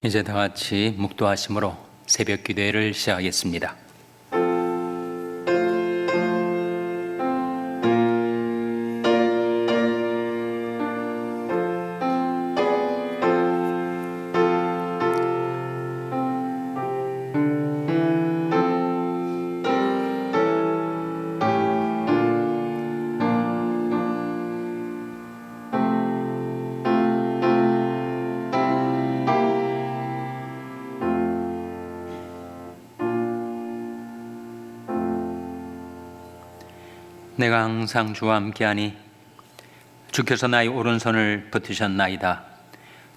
이제 다 같이 묵도하심으로 새벽 기도회를 시작하겠습니다. 내가 항상 주와 함께하니 주께서 나의 오른손을 붙드셨나이다.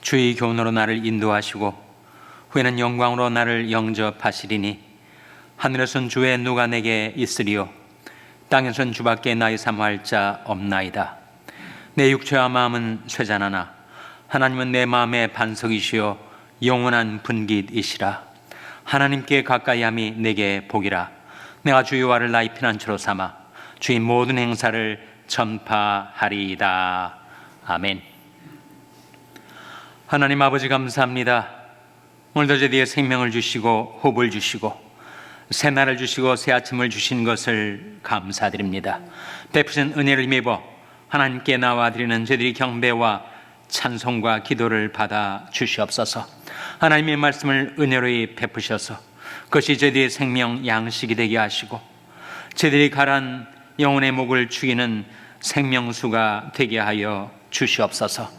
주의 교훈으로 나를 인도하시고 후에는 영광으로 나를 영접하시리니 하늘에선 주의 누가 내게 있으리요 땅에선 주밖에 나의 사모할 자 없나이다. 내 육체와 마음은 쇠잔하나 하나님은 내 마음의 반석이시요 영원한 분깃이시라. 하나님께 가까이함이 내게 복이라. 내가 주의 와를 나의 피난처로 삼아 주의 모든 행사를 전파하리이다. 아멘. 하나님 아버지 감사합니다. 오늘도 저희에게 생명을 주시고 호흡을 주시고 새날을 주시고 새 아침을 주신 것을 감사드립니다. 베푸신 은혜를 힘입어 하나님께 나와 드리는 저희들이 경배와 찬송과 기도를 받아 주시옵소서. 하나님의 말씀을 은혜로이 베푸셔서 그것이 저희들의 생명 양식이 되게 하시고 저희들이 가란 영혼의 목을 죽이는 생명수가 되게 하여 주시옵소서.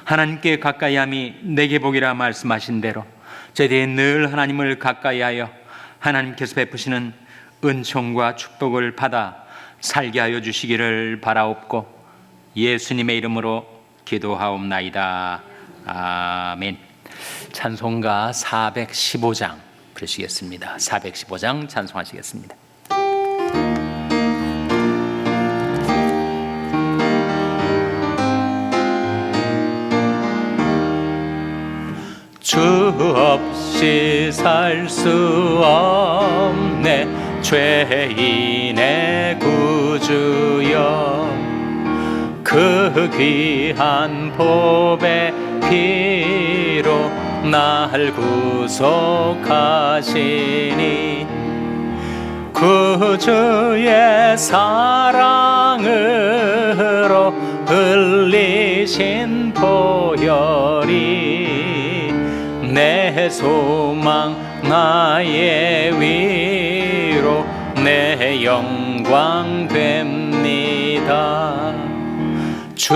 하나님께 가까이함이 내게 복이라 말씀하신 대로 저희들이 늘 하나님을 가까이하여 하나님께서 베푸시는 은총과 축복을 받아 살게 하여 주시기를 바라옵고 예수님의 이름으로 기도하옵나이다. 아멘. 찬송가 415장 부르시겠습니다. 415장 찬송하시겠습니다. 주 없이 살 수 없네 죄인의 구주여 그 귀한 보배 피로 날 구속하시니 구주의 사랑으로 흘리신 보혈이 내 소망 나의 위로 내 영광 됩니다. 주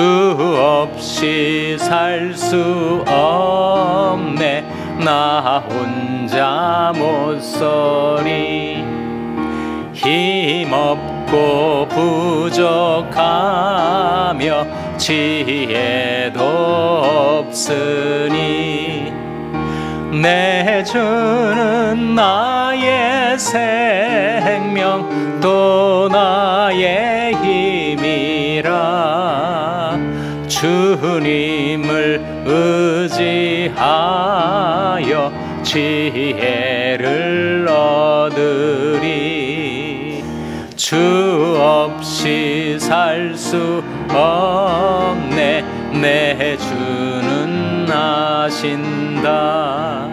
없이 살 수 없네 나 혼자 못 서리 힘없고 부족하며 지혜도 없으니 내 주는 나의 생명 또 나의 힘이라 주님을 의지하여 지혜를 얻으리 주 없이 살 수 없네 내 주는 아신다.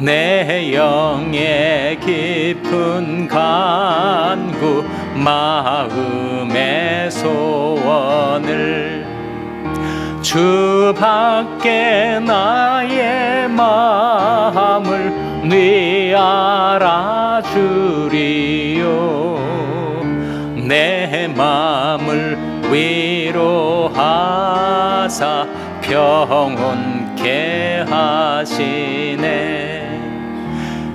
내 영의 깊은 간구 마음의 소원을 주밖에 나의 마음을 네 알아주리요 내 마음을 위로하사 평온케 하시네.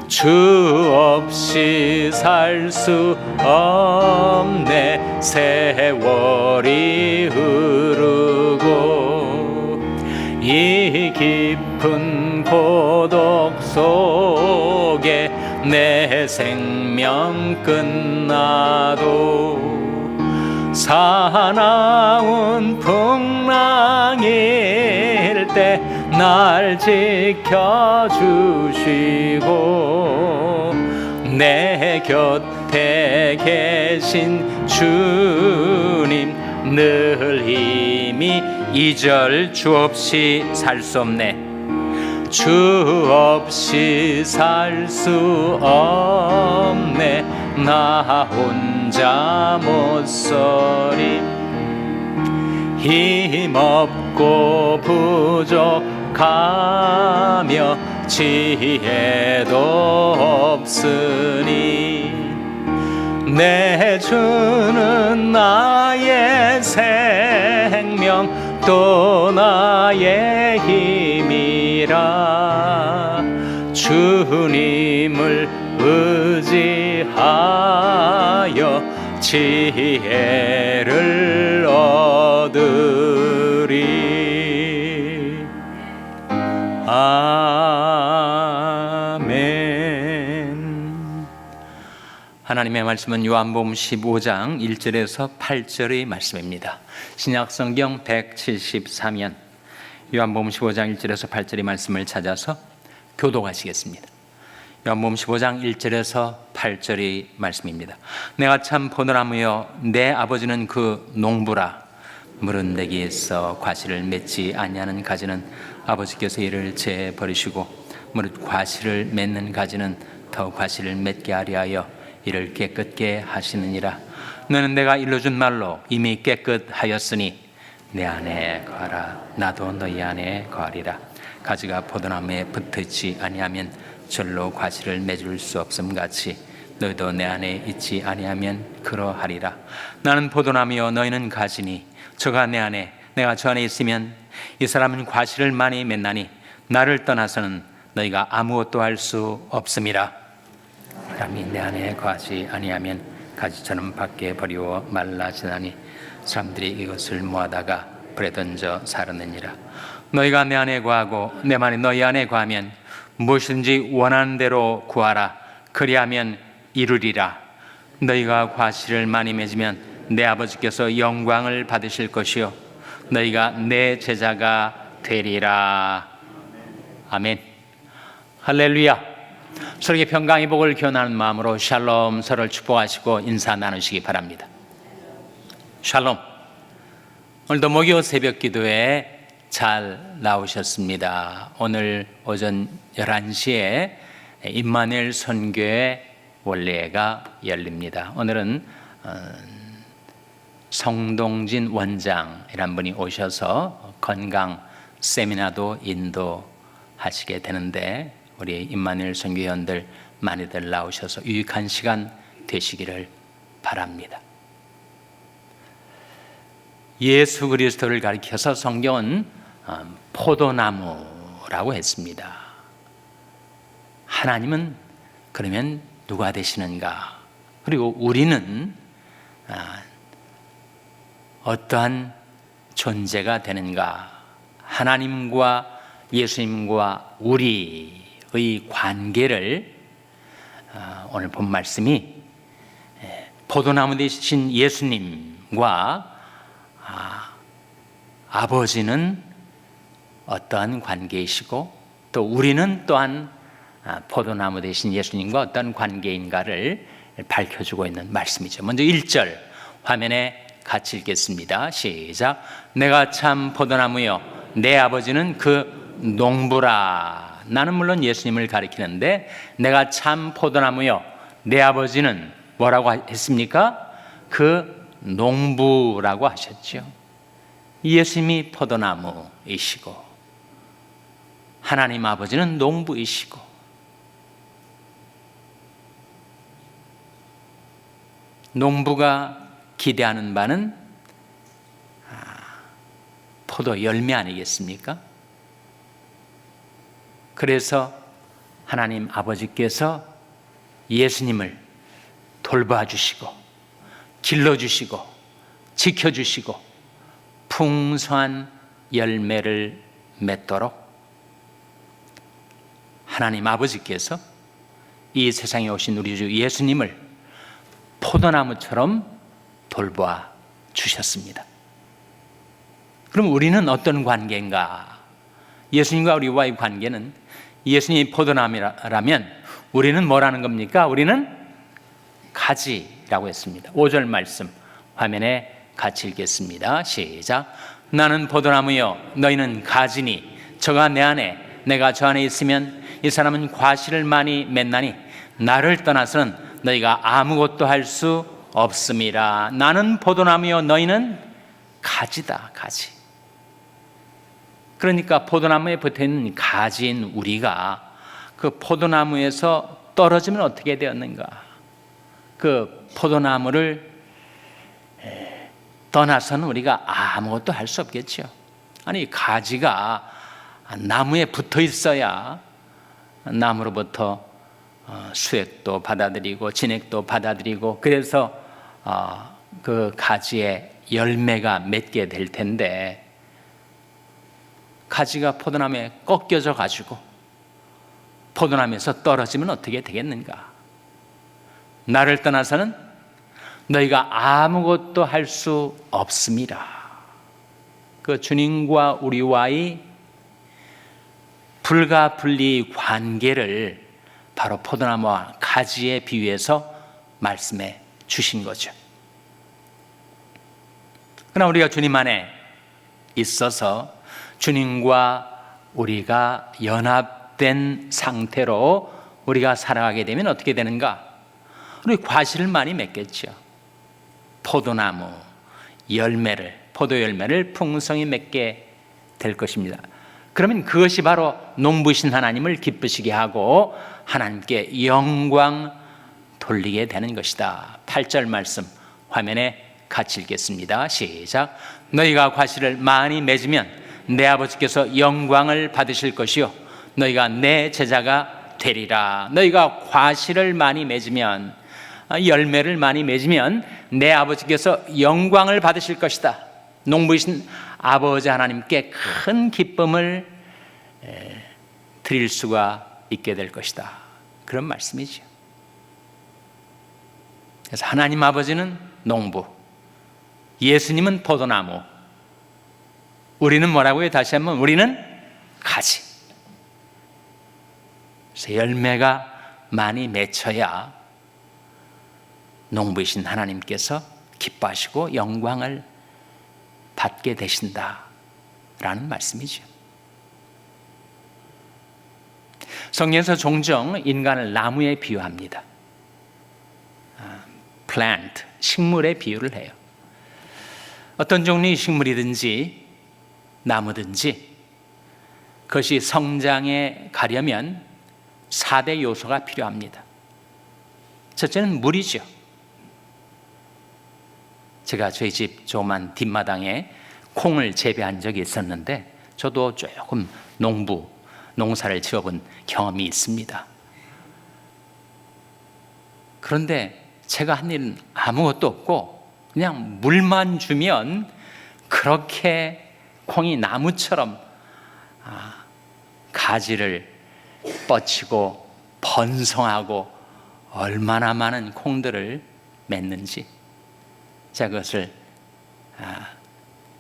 주 없이 살 수 없네 세월이 흐르고 이 깊은 고독 속에 내 생명 끝나도 사나운 풍랑일 때 날 지켜주시고 내 곁에 계신 주님 늘 힘이 이절 주 없이 살 수 없네 주 없이 살 수 없네. 나 혼자 못 서리. 힘없고 부족하며 지혜도 없으니 내 주는 나의 생명 또 나의 힘이라. 주님을 의지하여 지혜를 얻으리. 아멘. 하나님의 말씀은 요한복음 15장 1절에서 8절의 말씀입니다. 신약성경 173면 요한복음 15장 1절에서 8절의 말씀을 찾아서 교독하시겠습니다. 요한복음 15장 1절에서 8절의 말씀입니다. 내가 참 포도나무여 내 아버지는 그 농부라. 물은 내게서 과실을 맺지 아니하는 가지는 아버지께서 이를 재버리시고 무릇 과실을 맺는 가지는 더 과실을 맺게 하려 하여 이를 깨끗게 하시느니라. 너는 내가 일러준 말로 이미 깨끗하였으니 내 안에 거하라. 나도 너희 안에 거하리라. 가지가 포도나무에 붙어있지 아니하면 절로 과실을 맺을 수 없음 같이 너희도 내 안에 있지 아니하면 그러하리라. 나는 포도나무여 너희는 가지니 저가 내 안에 내가 저 안에 있으면 이 사람은 과실을 많이 맺나니 나를 떠나서는 너희가 아무것도 할 수 없음이라. 사람이 내 안에 거하지 아니하면 가지처럼 밖에 버리고 말라지나니 사람들이 이것을 모아다가 불에 던져 사르느니라. 너희가 내 안에 거하고 내 말이 너희 안에 거하면 무엇이든지 원하는 대로 구하라. 그리하면 이루리라. 너희가 과실을 많이 맺으면 내 아버지께서 영광을 받으실 것이요 너희가 내 제자가 되리라. 아멘. 할렐루야. 서로에게 평강의 복을 기원하는 마음으로 샬롬 서로를 축복하시고 인사 나누시기 바랍니다. 샬롬. 오늘도 목요 새벽 기도에 잘 나오셨습니다. 오늘 오전 11시에 임마누엘 선교회 원례가 열립니다. 오늘은 성동진 원장이란 분이 오셔서 건강 세미나도 인도하시게 되는데 우리 임마누엘 선교회원들 많이들 나오셔서 유익한 시간 되시기를 바랍니다. 예수 그리스도를 가리켜서 성경은 포도나무라고 했습니다. 하나님은 그러면 누가 되시는가? 그리고 우리는 어떠한 존재가 되는가? 하나님과 예수님과 우리의 관계를 오늘 본 말씀이 포도나무 되신 예수님과 아버지는 어떠한 관계이시고 또 우리는 또한 포도나무 되신 예수님과 어떤 관계인가를 밝혀주고 있는 말씀이죠. 먼저 1절 화면에 같이 읽겠습니다. 시작. 내가 참 포도나무여 내 아버지는 그 농부라. 나는 물론 예수님을 가리키는데 내가 참 포도나무여 내 아버지는 뭐라고 했습니까? 그 농부라고 하셨죠. 예수님이 포도나무이시고 하나님 아버지는 농부이시고 농부가 기대하는 바는 포도 열매 아니겠습니까? 그래서 하나님 아버지께서 예수님을 돌봐주시고 길러주시고 지켜주시고 풍성한 열매를 맺도록 하나님 아버지께서 이 세상에 오신 우리 주 예수님을 포도나무처럼 돌봐 주셨습니다. 그럼 우리는 어떤 관계인가? 예수님과 우리와의 관계는 예수님이 포도나무라면 우리는 뭐라는 겁니까? 우리는 가지라고 했습니다. 5절 말씀 화면에 같이 읽겠습니다. 시작. 나는 포도나무여 너희는 가지니 저가 내 안에 내가 저 안에 있으면 이 사람은 과실을 많이 맺나니 나를 떠나서는 너희가 아무것도 할 수 없음이라. 나는 포도나무요 너희는 가지다. 가지. 그러니까 포도나무에 붙어있는 가지인 우리가 그 포도나무에서 떨어지면 어떻게 되었는가? 그 포도나무를 떠나서는 우리가 아무것도 할 수 없겠죠. 아니, 가지가 나무에 붙어 있어야 나무로부터 수액도 받아들이고 진액도 받아들이고, 그래서 그 가지에 열매가 맺게 될 텐데, 가지가 포도나무에 꺾여져 가지고 포도나무에서 떨어지면 어떻게 되겠는가? 나를 떠나서는 너희가 아무것도 할 수 없음이라. 그 주님과 우리와의 불가분리 관계를 바로 포도나무와 가지에 비유해서 말씀해 주신 거죠. 그러나 우리가 주님 안에 있어서 주님과 우리가 연합된 상태로 우리가 살아가게 되면 어떻게 되는가? 우리 과실을 많이 맺겠죠. 포도나무 포도 열매를 풍성히 맺게 될 것입니다. 그러면 그것이 바로 농부신 하나님을 기쁘시게 하고 하나님께 영광 돌리게 되는 것이다. 8절 말씀 화면에 같이 읽겠습니다. 시작. 너희가 과실을 많이 맺으면 내 아버지께서 영광을 받으실 것이요 너희가 내 제자가 되리라. 너희가 과실을 많이 맺으면, 열매를 많이 맺으면 내 아버지께서 영광을 받으실 것이다. 농부이신 아버지 하나님께 큰 기쁨을 드릴 수가 있게 될 것이다. 그런 말씀이죠. 그래서 하나님 아버지는 농부, 예수님은 포도나무, 우리는 뭐라고요? 다시 한번, 우리는 가지. 그래서 열매가 많이 맺혀야 농부이신 하나님께서 기뻐하시고 영광을 받게 되신다라는 말씀이죠. 성경에서 종종 인간을 나무에 비유합니다. plant, 식물에 비유를 해요. 어떤 종류의 식물이든지 나무든지 그것이 성장해 가려면 4대 요소가 필요합니다. 첫째는 물이죠. 제가 저희 집 조그만 뒷마당에 콩을 재배한 적이 있었는데 저도 조금 농사를 지어본 경험이 있습니다. 그런데 제가 한 일은 아무것도 없고 그냥 물만 주면 그렇게 콩이 나무처럼 가지를 뻗치고 번성하고 얼마나 많은 콩들을 맺는지 제가 그것을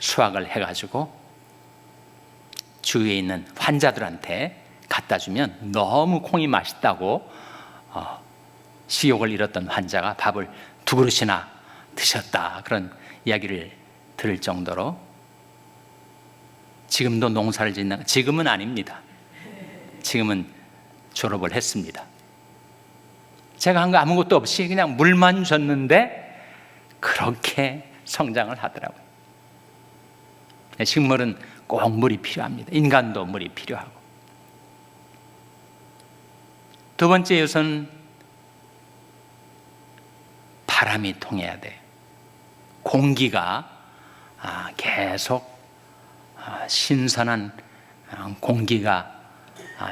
수확을 해가지고 주위에 있는 환자들한테 갖다 주면 너무 콩이 맛있다고 식욕을 잃었던 환자가 밥을 2그릇이나 드셨다, 그런 이야기를 들을 정도로 지금도 농사를 짓는, 지금은 아닙니다. 지금은 졸업을 했습니다. 제가 한 거 아무것도 없이 그냥 물만 줬는데 그렇게 성장을 하더라고요. 식물은 꼭 물이 필요합니다. 인간도 물이 필요하고. 두 번째 요소는 바람이 통해야 돼요. 공기가 계속 신선한 공기가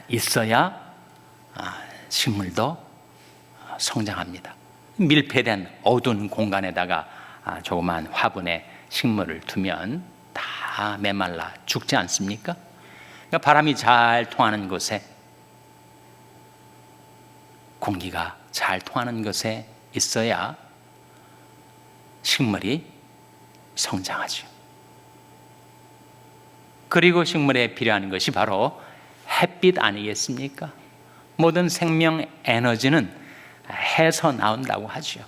있어야 식물도 성장합니다. 밀폐된 어두운 공간에다가 조그만 화분에 식물을 두면 다 메말라 죽지 않습니까? 그러니까 바람이 잘 통하는 곳에, 공기가 잘 통하는 곳에 있어야 식물이 성장하죠. 그리고 식물에 필요한 것이 바로 햇빛 아니겠습니까? 모든 생명 에너지는 해서 나온다고 하죠.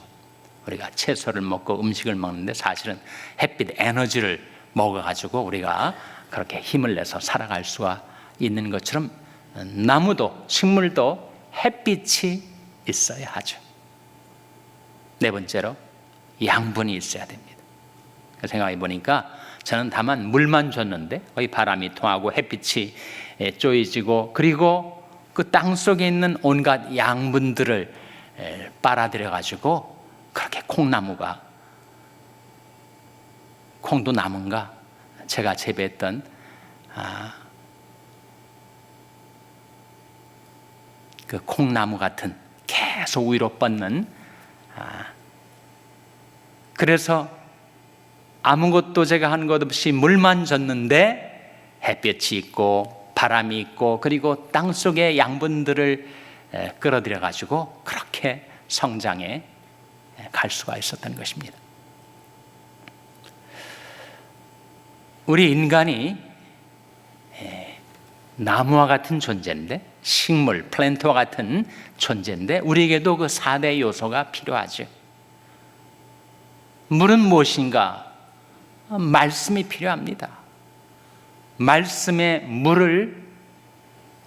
우리가 채소를 먹고 음식을 먹는데 사실은 햇빛 에너지를 먹어가지고 우리가 그렇게 힘을 내서 살아갈 수가 있는 것처럼 나무도 식물도 햇빛이 있어야 하죠. 네 번째로 양분이 있어야 됩니다. 생각해 보니까 저는 다만 물만 줬는데 거의 바람이 통하고 햇빛이 쪼이지고 그리고 그 땅 속에 있는 온갖 양분들을 빨아들여 가지고 그렇게 콩도 남은가 제가 재배했던 그 콩나무 같은 계속 위로 뻗는 그래서 아무것도 제가 한 것 없이 물만 줬는데 햇볕이 있고 바람이 있고 그리고 땅 속의 양분들을 끌어들여 가지고 그렇게 성장해 갈 수가 있었던 것입니다. 우리 인간이 나무와 같은 존재인데 식물, 플랜트와 같은 존재인데 우리에게도 그 4대 요소가 필요하죠. 물은 무엇인가? 말씀이 필요합니다. 말씀의 물을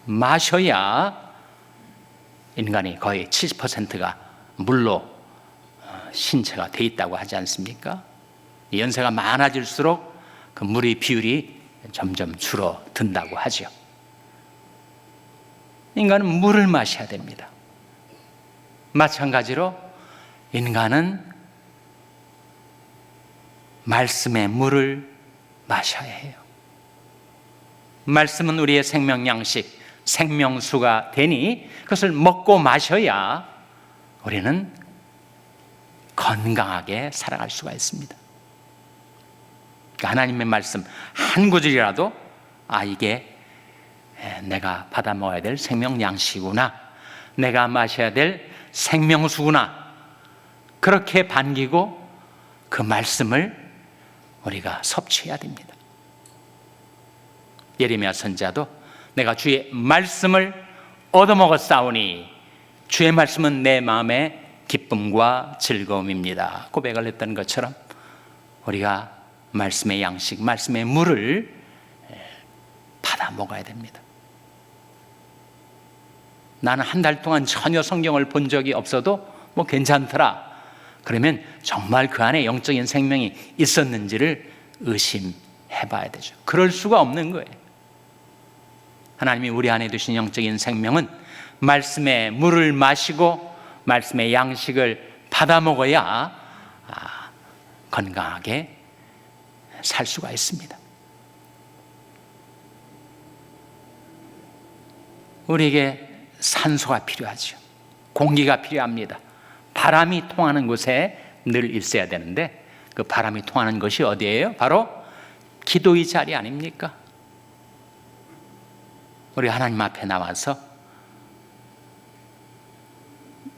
마셔야 인간이 거의 70%가 물로 신체가 돼 있다고 하지 않습니까? 연세가 많아질수록 그 물의 비율이 점점 줄어든다고 하죠. 인간은 물을 마셔야 됩니다. 마찬가지로 인간은 말씀의 물을 마셔야 해요. 말씀은 우리의 생명 양식, 생명수가 되니 그것을 먹고 마셔야 우리는 건강하게 살아갈 수가 있습니다. 하나님의 말씀 한 구절이라도 이게 내가 받아 먹어야 될 생명 양식이구나, 내가 마셔야 될 생명수구나, 그렇게 반기고 그 말씀을 우리가 섭취해야 됩니다. 예레미야 선지자도 내가 주의 말씀을 얻어먹었사오니 주의 말씀은 내 마음의 기쁨과 즐거움입니다 고백을 했던 것처럼 우리가 말씀의 양식, 말씀의 물을 받아 먹어야 됩니다. 나는 한 달 동안 전혀 성경을 본 적이 없어도 뭐 괜찮더라. 그러면 정말 그 안에 영적인 생명이 있었는지를 의심해 봐야 되죠. 그럴 수가 없는 거예요. 하나님이 우리 안에 두신 영적인 생명은 말씀의 물을 마시고 말씀의 양식을 받아 먹어야 건강하게 살 수가 있습니다. 우리에게 산소가 필요하죠. 공기가 필요합니다. 바람이 통하는 곳에 늘 있어야 되는데 그 바람이 통하는 것이 어디예요? 바로 기도의 자리 아닙니까? 우리 하나님 앞에 나와서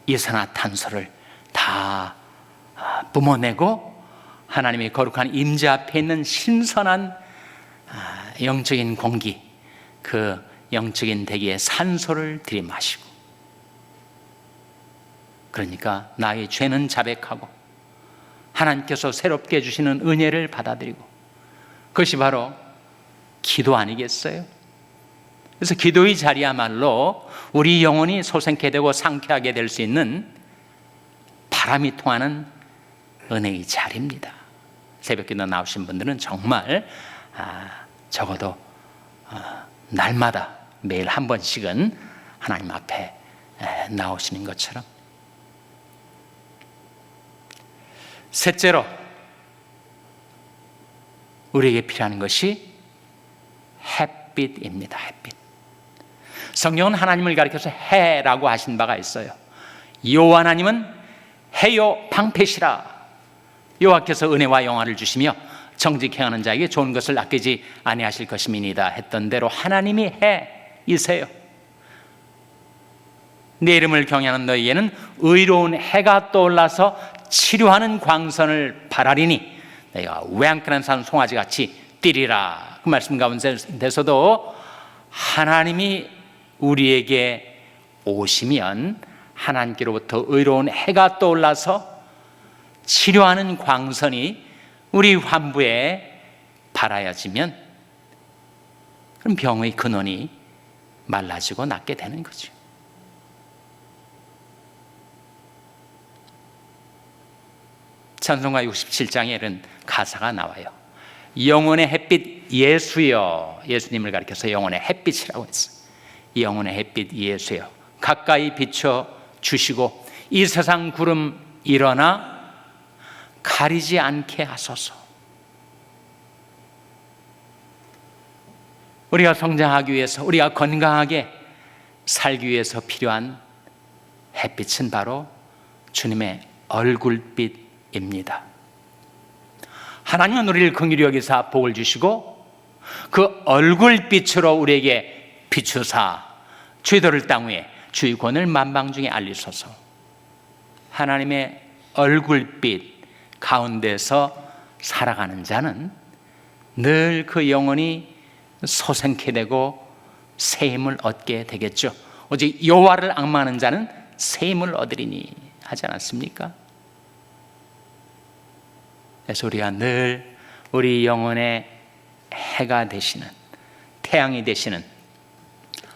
이산화탄소를 다 뿜어내고 하나님의 거룩한 임재 앞에 있는 신선한 영적인 공기, 그 영적인 대기에 산소를 들이마시고, 그러니까 나의 죄는 자백하고 하나님께서 새롭게 주시는 은혜를 받아들이고, 그것이 바로 기도 아니겠어요? 그래서 기도의 자리야말로 우리 영혼이 소생케 되고 상쾌하게 될 수 있는 바람이 통하는 은혜의 자리입니다. 새벽기도 나오신 분들은 정말 적어도 날마다 매일 한 번씩은 하나님 앞에 나오시는 것처럼. 셋째로 우리에게 필요한 것이 햇빛입니다. 햇빛. 성경은 하나님을 가리켜서 해라고 하신 바가 있어요. 여호와 하나님은 해요 방패시라. 여호와께서 은혜와 영화를 주시며 정직히 행하는 자에게 좋은 것을 아끼지 아니하실 것임이니이다 했던 대로 하나님이 해이세요. 내 이름을 경외하는 너희에는 의로운 해가 떠올라서 치료하는 광선을 발하리니 내가 외양간한 산 송아지같이 뛰리라. 그 말씀 가운데서도 하나님이 우리에게 오시면 하나님께로부터 의로운 해가 떠올라서 치료하는 광선이 우리 환부에 발하여지면 그럼 병의 근원이 말라지고 낫게 되는 거죠. 찬송가 67장에 이런 가사가 나와요. 영혼의 햇빛 예수여, 예수님을 가리켜서 영혼의 햇빛이라고 했어요. 영혼의 햇빛 예수여, 가까이 비춰 주시고 이 세상 구름 일어나 가리지 않게 하소서. 우리가 성장하기 위해서, 우리가 건강하게 살기 위해서 필요한 햇빛은 바로 주님의 얼굴빛입니다. 하나님은 우리를 긍휼히 여기사 복을 주시고 그 얼굴빛으로 우리에게 비추사 주의도를 땅 위에 주의 권을 만방중에 알리소서. 하나님의 얼굴빛 가운데서 살아가는 자는 늘 그 영혼이 소생케 되고 새 힘을 얻게 되겠죠. 오직 여호와를 앙망하는 자는 새 힘을 얻으리니 하지 않았습니까? 그래서 우리가 늘 우리 영혼의 해가 되시는, 태양이 되시는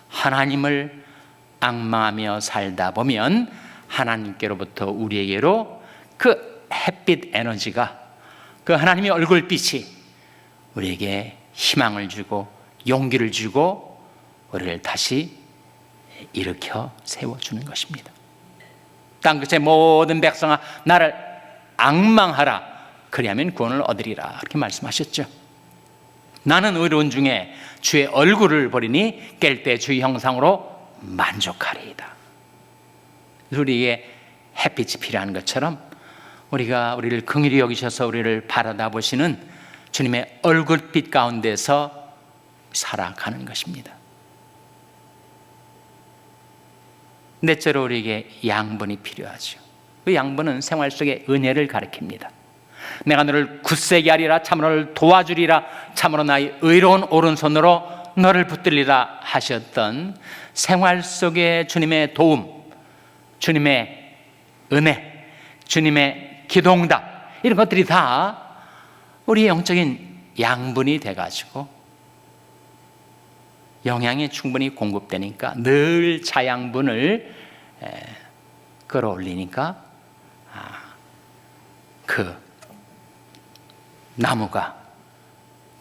하나님을 앙망하며 살다 보면 하나님께로부터 우리에게로 그 햇빛 에너지가, 그 하나님의 얼굴빛이 우리에게 희망을 주고 용기를 주고 우리를 다시 일으켜 세워주는 것입니다. 땅끝의 모든 백성아 나를 앙망하라, 그리하면 구원을 얻으리라, 이렇게 말씀하셨죠. 나는 의로운 중에 주의 얼굴을 보리니 깰 때 주의 형상으로 만족하리이다. 우리에게 햇빛이 필요한 것처럼 우리가 우리를 긍휼히 여기셔서 우리를 바라다 보시는 주님의 얼굴빛 가운데서 살아가는 것입니다. 넷째로 우리에게 양분이 필요하죠. 그 양분은 생활 속의 은혜를 가리킵니다. 내가 너를 굳세게 하리라, 참으로 너를 도와주리라, 참으로 나의 의로운 오른손으로 너를 붙들리라 하셨던 생활 속의 주님의 도움, 주님의 은혜, 주님의 기도응답, 이런 것들이 다 우리의 영적인 양분이 돼가지고 영양이 충분히 공급되니까 늘 자양분을 끌어올리니까 그 나무가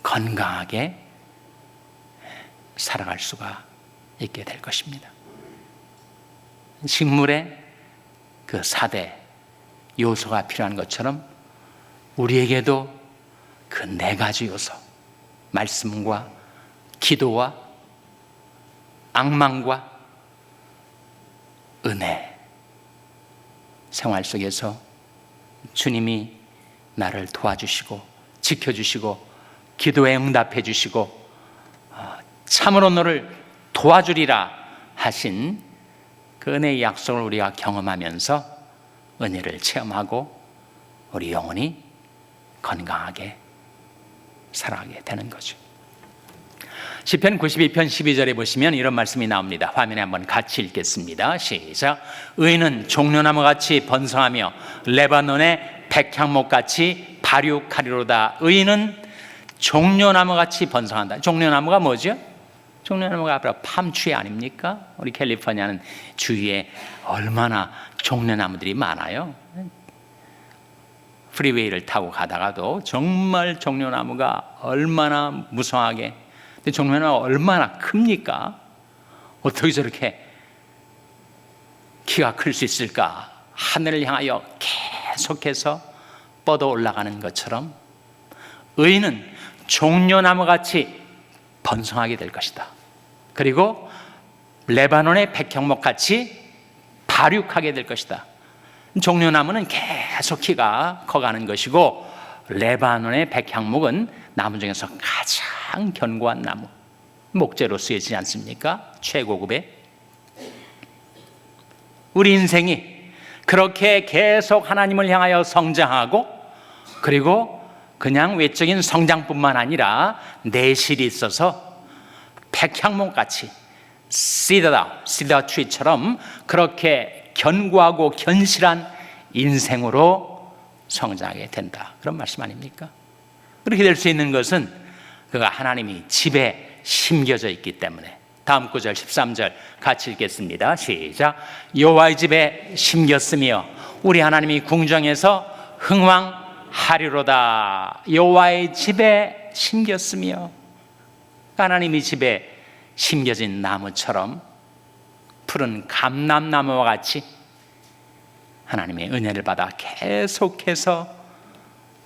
건강하게 살아갈 수가 있게 될 것입니다. 식물의 그 4대 요소가 필요한 것처럼 우리에게도 그 4가지 요소, 말씀과 기도와 앙망과 은혜, 생활 속에서 주님이 나를 도와주시고 지켜주시고 기도에 응답해 주시고 참으로 너를 도와주리라 하신 그 은혜의 약속을 우리가 경험하면서 은혜를 체험하고 우리 영혼이 건강하게 살아가게 되는 거죠. 시편 92편 12절에 보시면 이런 말씀이 나옵니다. 화면에 한번 같이 읽겠습니다. 시작. 의인은 종려나무같이 번성하며 레바논의 백향목같이 발육하리로다. 의인은 종려나무같이 번성한다. 종려나무가 뭐죠? 종려나무가 바로 팜트리 아닙니까? 우리 캘리포니아는 주위에 얼마나 종려나무들이 많아요. 프리웨이를 타고 가다가도 정말 종려나무가 얼마나 무성하게, 근데 종려나무가 얼마나 큽니까? 어떻게 저렇게 키가 클 수 있을까? 하늘을 향하여 계속해서 뻗어 올라가는 것처럼 의인은 종려나무같이 번성하게 될 것이다. 그리고 레바논의 백향목같이 발육하게 될 것이다. 종려나무는 계속 키가 커가는 것이고 레바논의 백향목은 나무 중에서 가장 견고한 나무, 목재로 쓰여지지 않습니까? 최고급의. 우리 인생이 그렇게 계속 하나님을 향하여 성장하고 그리고 그냥 외적인 성장뿐만 아니라 내실이 있어서 백향목같이 시더 트리처럼 그렇게 견고하고 견실한 인생으로 성장하게 된다. 그런 말씀 아닙니까? 그렇게 될 수 있는 것은 그가 하나님이 집에 심겨져 있기 때문에, 다음 구절 13절 같이 읽겠습니다. 시작. 여호와의 집에 심겼으며 우리 하나님이 궁정에서 흥왕하리로다. 여호와의 집에 심겼으며, 하나님이 집에 심겨진 나무처럼 푸른 감람나무와 같이 하나님의 은혜를 받아 계속해서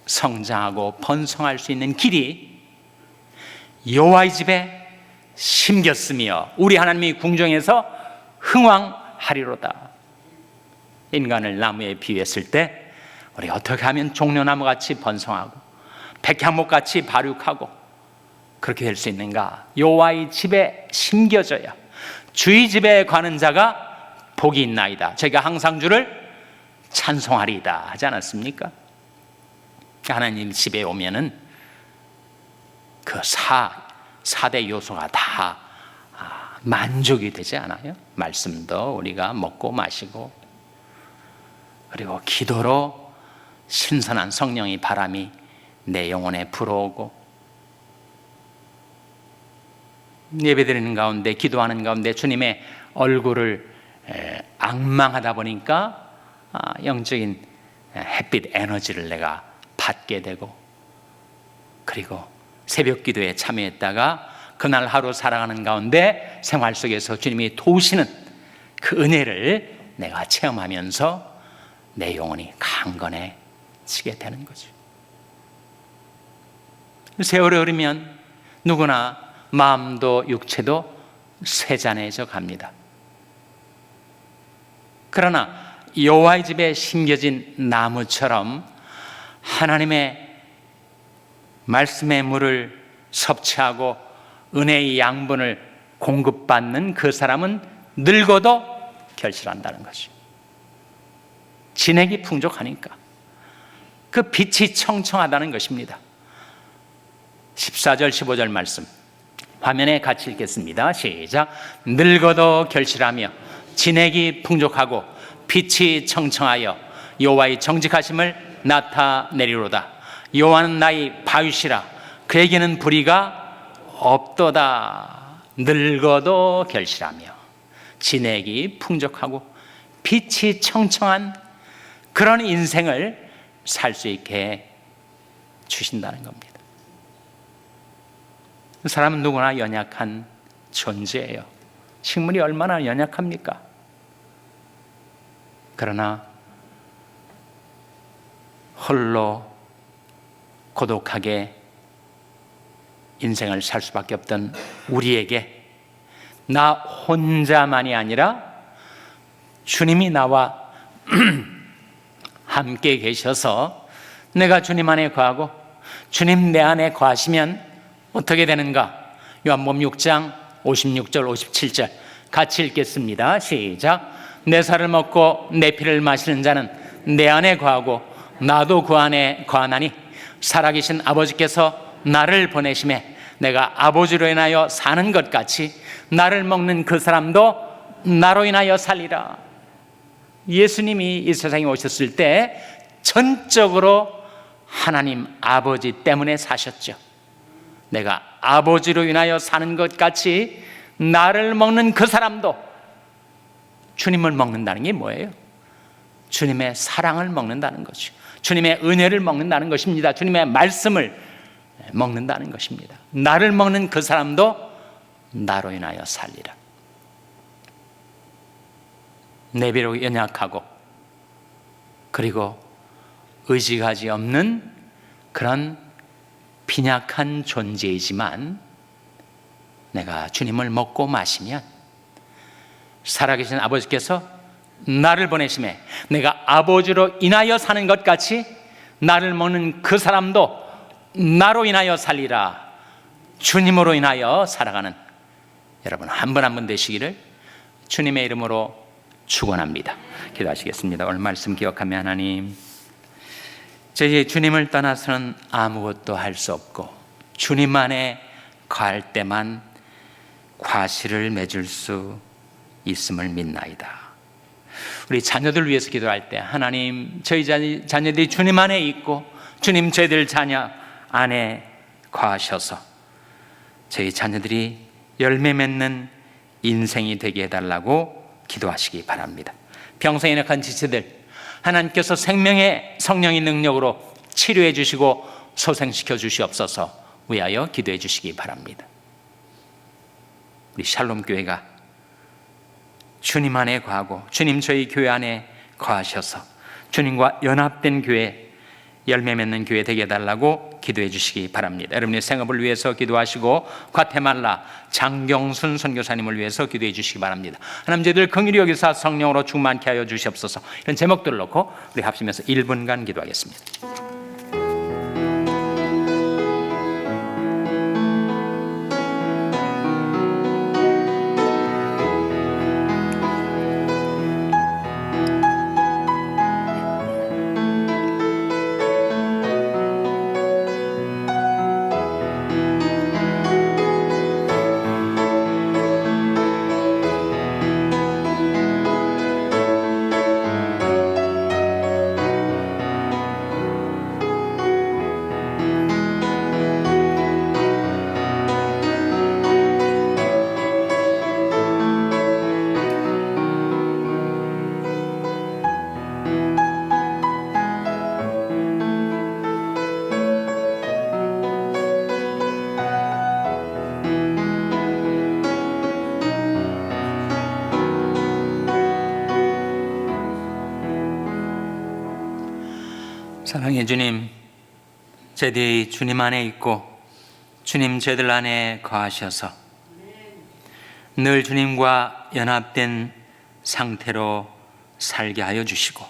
성장하고 번성할 수 있는 길이 여호와의 집에 심겼으며 우리 하나님이 궁정에서 흥왕하리로다. 인간을 나무에 비유했을 때 우리 어떻게 하면 종려나무같이 번성하고 백향목같이 발육하고 그렇게 될 수 있는가? 여호와의 집에 심겨져야 주의 집에 가는 자가 복이 있나이다. 저희가 항상 주를 찬송하리이다 하지 않았습니까? 하나님 집에 오면은 그 4대 요소가 다 만족이 되지 않아요? 말씀도 우리가 먹고 마시고, 그리고 기도로 신선한 성령의 바람이 내 영혼에 불어오고, 예배드리는 가운데, 기도하는 가운데 주님의 얼굴을 앙망하다 보니까 영적인 햇빛 에너지를 내가 받게 되고, 그리고 새벽 기도에 참여했다가 그날 하루 살아가는 가운데 생활 속에서 주님이 도우시는 그 은혜를 내가 체험하면서 내 영혼이 강건해지게 되는 거죠. 세월이 흐르면 누구나 마음도 육체도 쇠잔해져 갑니다. 그러나 여호와의 집에 심겨진 나무처럼 하나님의 말씀의 물을 섭취하고 은혜의 양분을 공급받는 그 사람은 늙어도 결실한다는 것이죠. 진액이 풍족하니까 그 빛이 청청하다는 것입니다. 14절 15절 말씀 화면에 같이 읽겠습니다. 시작. 늙어도 결실하며 진액이 풍족하고 빛이 청청하여 여호와의 정직하심을 나타내리로다. 여호와는 나의 바위시라 그에게는 불의가 없도다. 늙어도 결실하며 진액이 풍족하고 빛이 청청한 그런 인생을 살 수 있게 주신다는 겁니다. 사람은 누구나 연약한 존재예요. 식물이 얼마나 연약합니까? 그러나 홀로 고독하게 인생을 살 수밖에 없던 우리에게 나 혼자만이 아니라 주님이 나와 함께 계셔서 내가 주님 안에 거하고 주님 내 안에 거하시면 어떻게 되는가? 요한복음 6장 56절 57절 같이 읽겠습니다. 시작. 내 살을 먹고 내 피를 마시는 자는 내 안에 거하고 나도 그 안에 거하나니 살아계신 아버지께서 나를 보내심에 내가 아버지로 인하여 사는 것 같이 나를 먹는 그 사람도 나로 인하여 살리라. 예수님이 이 세상에 오셨을 때 전적으로 하나님 아버지 때문에 사셨죠. 내가 아버지로 인하여 사는 것 같이 나를 먹는 그 사람도, 주님을 먹는다는 게 뭐예요? 주님의 사랑을 먹는다는 거죠. 주님의 은혜를 먹는다는 것입니다. 주님의 말씀을 먹는다는 것입니다. 나를 먹는 그 사람도 나로 인하여 살리라. 내 비록 연약하고 그리고 의지가지 없는 그런 빈약한 존재이지만 내가 주님을 먹고 마시면 살아계신 아버지께서 나를 보내심에 내가 아버지로 인하여 사는 것 같이 나를 먹는 그 사람도 나로 인하여 살리라. 주님으로 인하여 살아가는 여러분 한 분 한 분 되시기를 주님의 이름으로 축원합니다. 기도하시겠습니다. 오늘 말씀 기억하며 하나님, 저희 주님을 떠나서는 아무것도 할 수 없고 주님 안에 거할 때만 과실을 맺을 수 있음을 믿나이다. 우리 자녀들 위해서 기도할 때 하나님, 저희 자녀들이 주님 안에 있고 주님 저희들 자녀 안에 거하셔서 저희 자녀들이 열매 맺는 인생이 되게 해달라고 기도하시기 바랍니다. 평생에 약한 지체들 하나님께서 생명의 성령의 능력으로 치료해 주시고 소생시켜 주시옵소서 위하여 기도해 주시기 바랍니다. 우리 샬롬 교회가 주님 안에 거하고 주님 저희 교회 안에 거하셔서 주님과 연합된 교회, 열매 맺는 교회 되게 해달라고 기도해 주시기 바랍니다. 여러분의 생업을 위해서 기도하시고 과테말라 장경순 선교사님을 위해서 기도해 주시기 바랍니다. 하나님 저희들 긍휼히 여기사 성령으로 충만케 하여 주시옵소서. 이런 제목들을 놓고 우리 합심해서 1분간 기도하겠습니다. 사랑의 주님, 저희들이 주님 안에 있고 주님 저희들 안에 거하셔서 늘 주님과 연합된 상태로 살게 하여 주시고,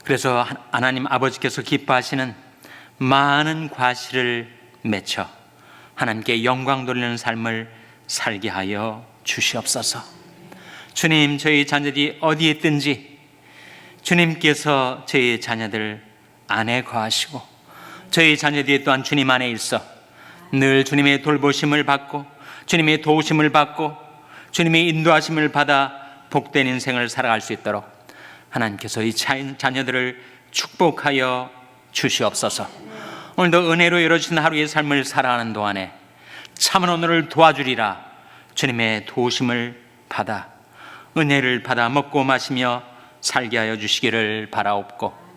그래서 하나님 아버지께서 기뻐하시는 많은 과실을 맺혀 하나님께 영광 돌리는 삶을 살게 하여 주시옵소서. 주님, 저희 자녀들이 어디에 있든지 주님께서 저희 자녀들 안에 거하시고 저희 자녀들이 또한 주님 안에 있어 늘 주님의 돌보심을 받고 주님의 도우심을 받고 주님의 인도하심을 받아 복된 인생을 살아갈 수 있도록 하나님께서 이 자녀들을 축복하여 주시옵소서. 오늘도 은혜로 열어주신 하루의 삶을 살아가는 동안에 참은 오늘을 도와주리라 주님의 도우심을 받아 은혜를 받아 먹고 마시며 살게 하여 주시기를 바라옵고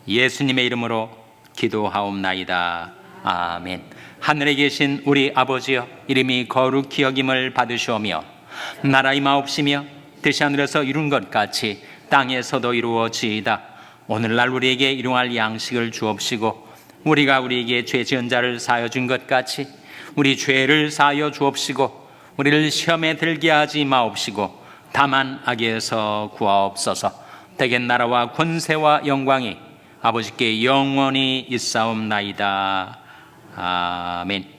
예수님의 이름으로 기도하옵나이다. 아멘. 하늘에 계신 우리 아버지여, 이름이 거룩히 여김을 받으시오며 나라의 마옵시며 뜻이 하늘에서 이룬 것 같이 땅에서도 이루어지이다. 오늘날 우리에게 일용할 양식을 주옵시고 우리가 우리에게 죄 지은 자를 사하여 준 것 같이 우리 죄를 사하여 주옵시고 우리를 시험에 들게 하지 마옵시고 다만 악에서 구하옵소서. 대개 나라와 권세와 영광이 아버지께 영원히 있사옵나이다. 아멘.